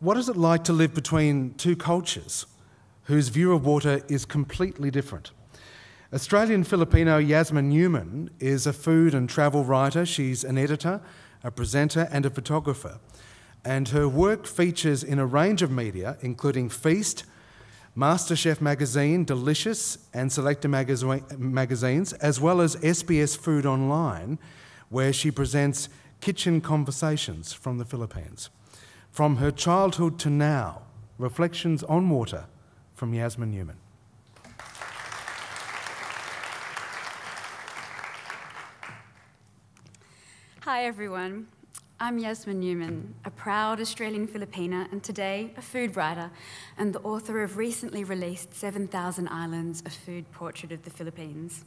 What is it like to live between two cultures whose view of water is completely different? Australian Filipino Yasmin Newman is a food and travel writer. She's an editor, a presenter and a photographer. And her work features in a range of media, including Feast, MasterChef Magazine, Delicious and Selector magazines, as well as SBS Food Online, where she presents kitchen conversations from the Philippines. From her childhood to now, reflections on water from Yasmin Newman. Hi everyone, I'm Yasmin Newman, a proud Australian Filipina and today a food writer and the author of recently released 7,000 Islands, a food portrait of the Philippines.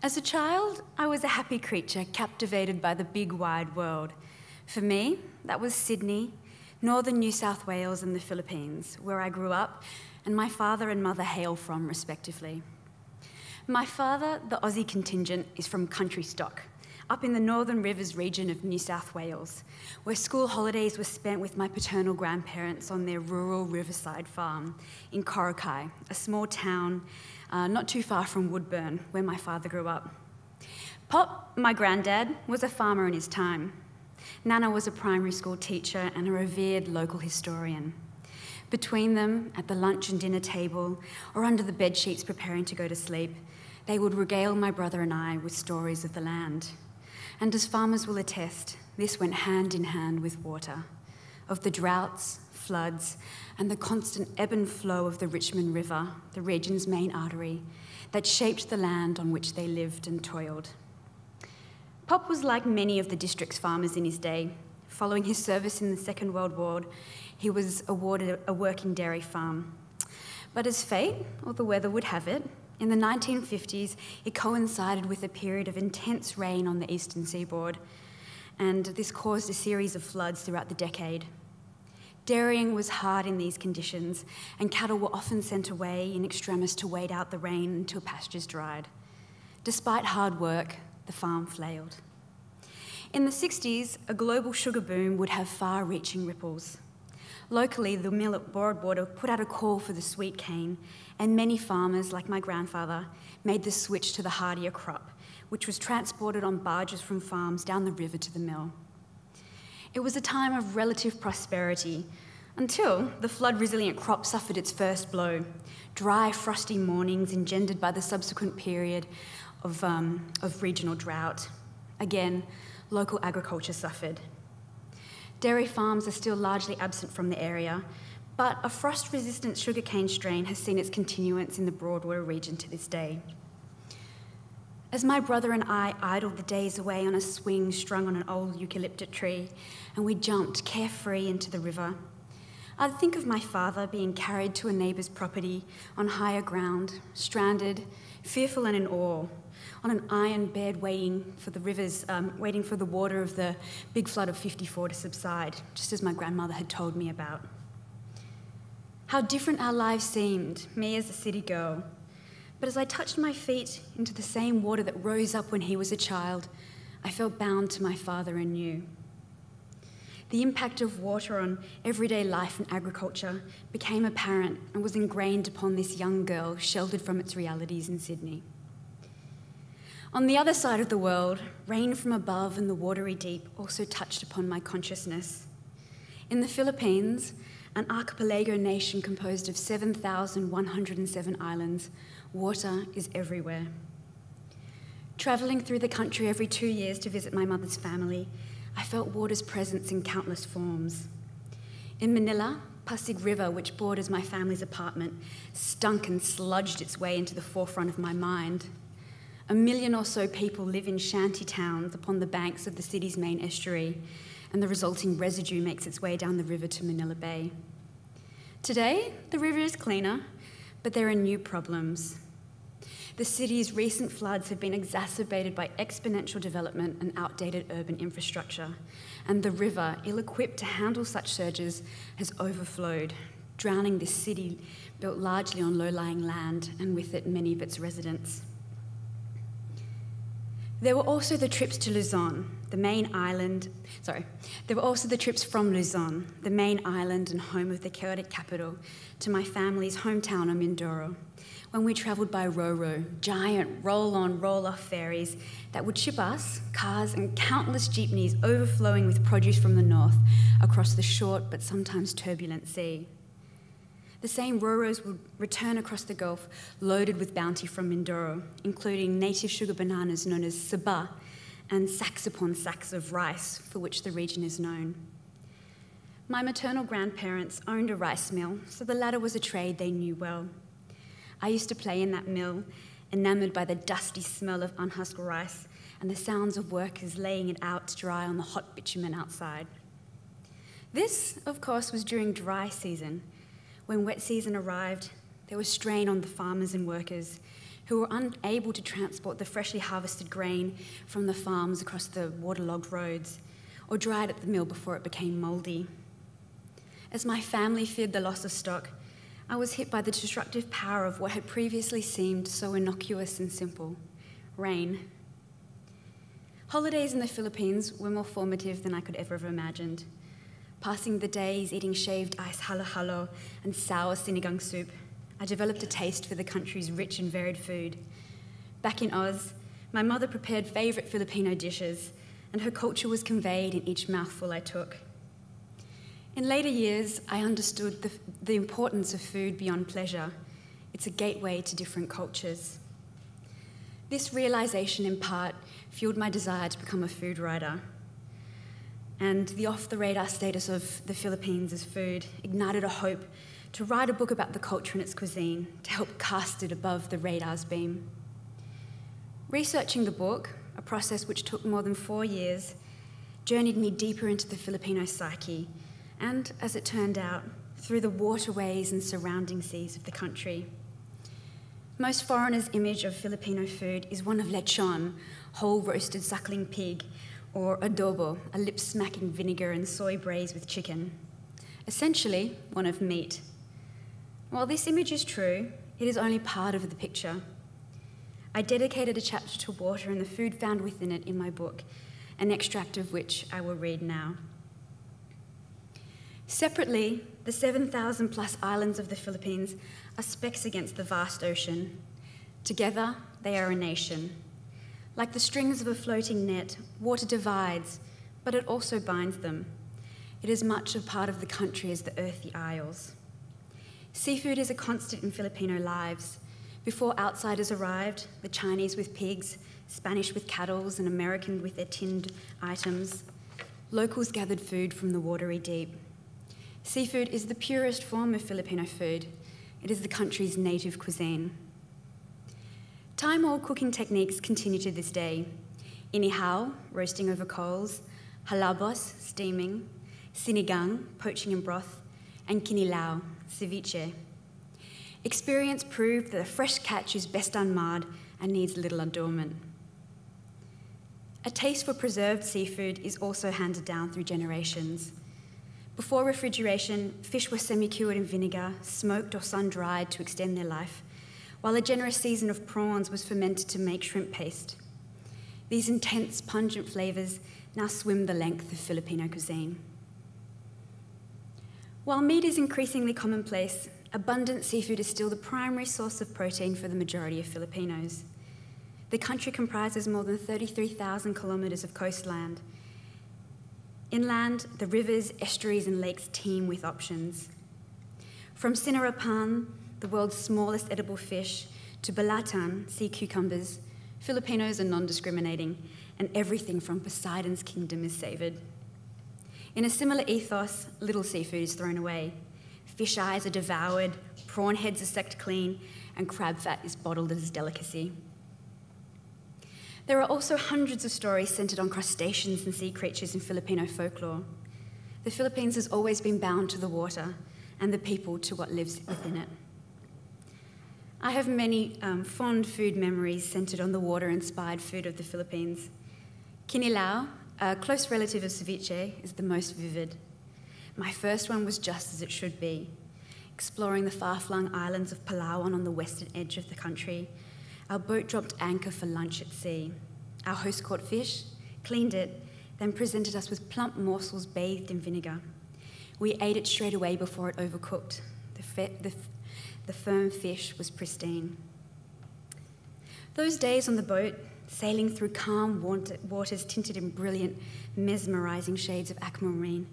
As a child, I was a happy creature captivated by the big wide world. For me, that was Sydney, northern New South Wales and the Philippines, where I grew up and my father and mother hail from respectively. My father, the Aussie contingent, is from country stock, up in the Northern Rivers region of New South Wales, where school holidays were spent with my paternal grandparents on their rural riverside farm in Corrokai, a small town not too far from Woodburn, where my father grew up. Pop, my granddad, was a farmer in his time. Nana was a primary school teacher and a revered local historian. Between them, at the lunch and dinner table, or under the bed sheets preparing to go to sleep, they would regale my brother and I with stories of the land. And as farmers will attest, this went hand in hand with water, of the droughts, floods, and the constant ebb and flow of the Richmond River, the region's main artery, that shaped the land on which they lived and toiled. Pop was like many of the district's farmers in his day. Following his service in the Second World War, he was awarded a working dairy farm. But as fate, or the weather would have it, in the 1950s, it coincided with a period of intense rain on the eastern seaboard, and this caused a series of floods throughout the decade. Dairying was hard in these conditions, and cattle were often sent away in extremis to wait out the rain until pastures dried. Despite hard work, the farm flailed. In the 60s, a global sugar boom would have far-reaching ripples. Locally, the mill at Broadwater put out a call for the sweet cane, and many farmers, like my grandfather, made the switch to the hardier crop, which was transported on barges from farms down the river to the mill. It was a time of relative prosperity, until the flood-resilient crop suffered its first blow. Dry, frosty mornings engendered by the subsequent period of regional drought. Again, local agriculture suffered. Dairy farms are still largely absent from the area, but a frost-resistant sugarcane strain has seen its continuance in the Broadwater region to this day. As my brother and I idled the days away on a swing strung on an old eucalyptus tree, and we jumped carefree into the river, I'd think of my father being carried to a neighbour's property on higher ground, stranded, fearful and in awe, on an iron bed waiting for the water of the big flood of '54 to subside, just as my grandmother had told me about. How different our lives seemed, me as a city girl. But as I touched my feet into the same water that rose up when he was a child, I felt bound to my father anew. The impact of water on everyday life and agriculture became apparent and was ingrained upon this young girl sheltered from its realities in Sydney. On the other side of the world, rain from above and the watery deep also touched upon my consciousness. In the Philippines, an archipelago nation composed of 7,107 islands, water is everywhere. Travelling through the country every 2 years to visit my mother's family, I felt water's presence in countless forms. In Manila, Pasig River, which borders my family's apartment, stunk and sludged its way into the forefront of my mind. 1 million or so people live in shanty towns upon the banks of the city's main estuary, and the resulting residue makes its way down the river to Manila Bay. Today, the river is cleaner, but there are new problems. The city's recent floods have been exacerbated by exponential development and outdated urban infrastructure, and the river, ill-equipped to handle such surges, has overflowed, drowning this city built largely on low-lying land, and with it many of its residents. There were also the trips to Luzon, the main island, there were also the trips from Luzon, the main island and home of the chaotic capital, to my family's hometown of Mindoro, when we travelled by Ro-Ro, giant roll-on, roll-off ferries that would ship us, cars and countless jeepneys overflowing with produce from the north across the short but sometimes turbulent sea. The same Ro-Ros would return across the Gulf loaded with bounty from Mindoro, including native sugar bananas known as saba and sacks upon sacks of rice, for which the region is known. My maternal grandparents owned a rice mill, so the latter was a trade they knew well. I used to play in that mill, enamoured by the dusty smell of unhusked rice and the sounds of workers laying it out to dry on the hot bitumen outside. This, of course, was during dry season. When wet season arrived, there was strain on the farmers and workers who were unable to transport the freshly harvested grain from the farms across the waterlogged roads or dry it at the mill before it became mouldy. As my family feared the loss of stock, I was hit by the destructive power of what had previously seemed so innocuous and simple: rain. Holidays in the Philippines were more formative than I could ever have imagined. Passing the days eating shaved ice halo-halo and sour sinigang soup, I developed a taste for the country's rich and varied food. Back in Oz, my mother prepared favourite Filipino dishes, and her culture was conveyed in each mouthful I took. In later years, I understood the importance of food beyond pleasure. It's a gateway to different cultures. This realisation, in part, fueled my desire to become a food writer. And the off-the-radar status of the Philippines as food ignited a hope to write a book about the culture and its cuisine, to help cast it above the radar's beam. Researching the book, a process which took more than 4 years, journeyed me deeper into the Filipino psyche, and, as it turned out, through the waterways and surrounding seas of the country. Most foreigners' image of Filipino food is one of lechon, whole roasted suckling pig, or adobo, a lip-smacking vinegar and soy braise with chicken. Essentially, one of meat. While this image is true, it is only part of the picture. I dedicated a chapter to water and the food found within it in my book, an extract of which I will read now. Separately, the 7,000 plus islands of the Philippines are specks against the vast ocean. Together, they are a nation. Like the strings of a floating net, water divides, but it also binds them. It is much a part of the country as the earthy isles. Seafood is a constant in Filipino lives. Before outsiders arrived, the Chinese with pigs, Spanish with cattle, and American with their tinned items, locals gathered food from the watery deep. Seafood is the purest form of Filipino food. It is the country's native cuisine. Time-old cooking techniques continue to this day. Inihaw, roasting over coals, halabos, steaming, sinigang, poaching in broth, and kinilaw, ceviche. Experience proved that a fresh catch is best unmarred and needs little adornment. A taste for preserved seafood is also handed down through generations. Before refrigeration, fish were semi-cured in vinegar, smoked or sun-dried to extend their life, while a generous season of prawns was fermented to make shrimp paste. These intense, pungent flavours now swim the length of Filipino cuisine. While meat is increasingly commonplace, abundant seafood is still the primary source of protein for the majority of Filipinos. The country comprises more than 33,000 kilometres of coastland. Inland, the rivers, estuaries and lakes teem with options. From sinarapan, the world's smallest edible fish, to balatan, sea cucumbers, Filipinos are non-discriminating, and everything from Poseidon's kingdom is savoured. In a similar ethos, little seafood is thrown away. Fish eyes are devoured, prawn heads are sucked clean, and crab fat is bottled as delicacy. There are also hundreds of stories centred on crustaceans and sea creatures in Filipino folklore. The Philippines has always been bound to the water and the people to what lives within it. I have many fond food memories centred on the water-inspired food of the Philippines. Kinilaw, a close relative of ceviche, is the most vivid. My first one was just as it should be, exploring the far-flung islands of Palawan on the western edge of the country. Our boat dropped anchor for lunch at sea. Our host caught fish, cleaned it, then presented us with plump morsels bathed in vinegar. We ate it straight away before it overcooked. The firm fish was pristine. Those days on the boat, sailing through calm waters tinted in brilliant, mesmerising shades of aquamarine,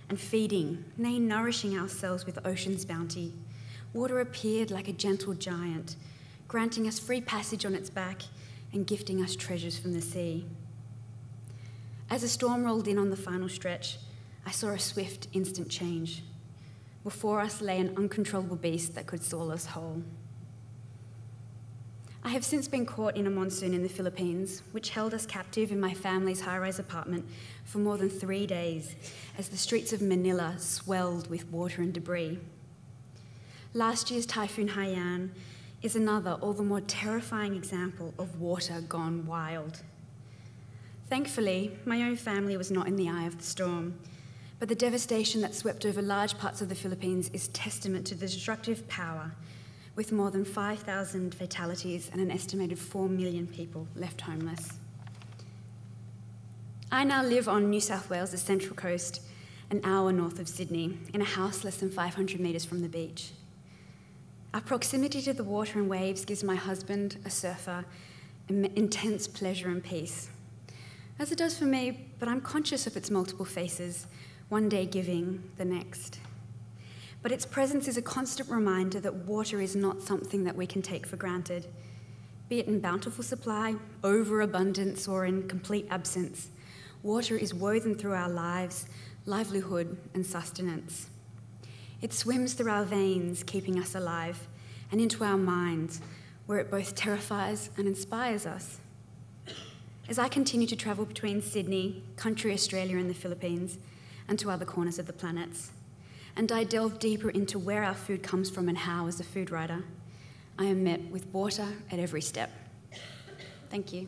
and feeding, nay, nourishing ourselves with ocean's bounty, water appeared like a gentle giant, granting us free passage on its back and gifting us treasures from the sea. As a storm rolled in on the final stretch, I saw a swift, instant change. Before us lay an uncontrollable beast that could swallow us whole. I have since been caught in a monsoon in the Philippines, which held us captive in my family's high-rise apartment for more than 3 days, as the streets of Manila swelled with water and debris. Last year's Typhoon Haiyan is another, all the more terrifying example of water gone wild. Thankfully, my own family was not in the eye of the storm, but the devastation that swept over large parts of the Philippines is testament to the destructive power, with more than 5,000 fatalities and an estimated 4 million people left homeless. I now live on New South Wales' Central Coast, an hour north of Sydney, in a house less than 500 metres from the beach. Our proximity to the water and waves gives my husband, a surfer, intense pleasure and peace. As it does for me, but I'm conscious of its multiple faces, one day giving, the next. But its presence is a constant reminder that water is not something that we can take for granted. Be it in bountiful supply, overabundance, or in complete absence, water is woven through our lives, livelihood, and sustenance. It swims through our veins, keeping us alive, and into our minds, where it both terrifies and inspires us. As I continue to travel between Sydney, country Australia, and the Philippines, and to other corners of the planets, and I delve deeper into where our food comes from and how as a food writer, I am met with water at every step. Thank you.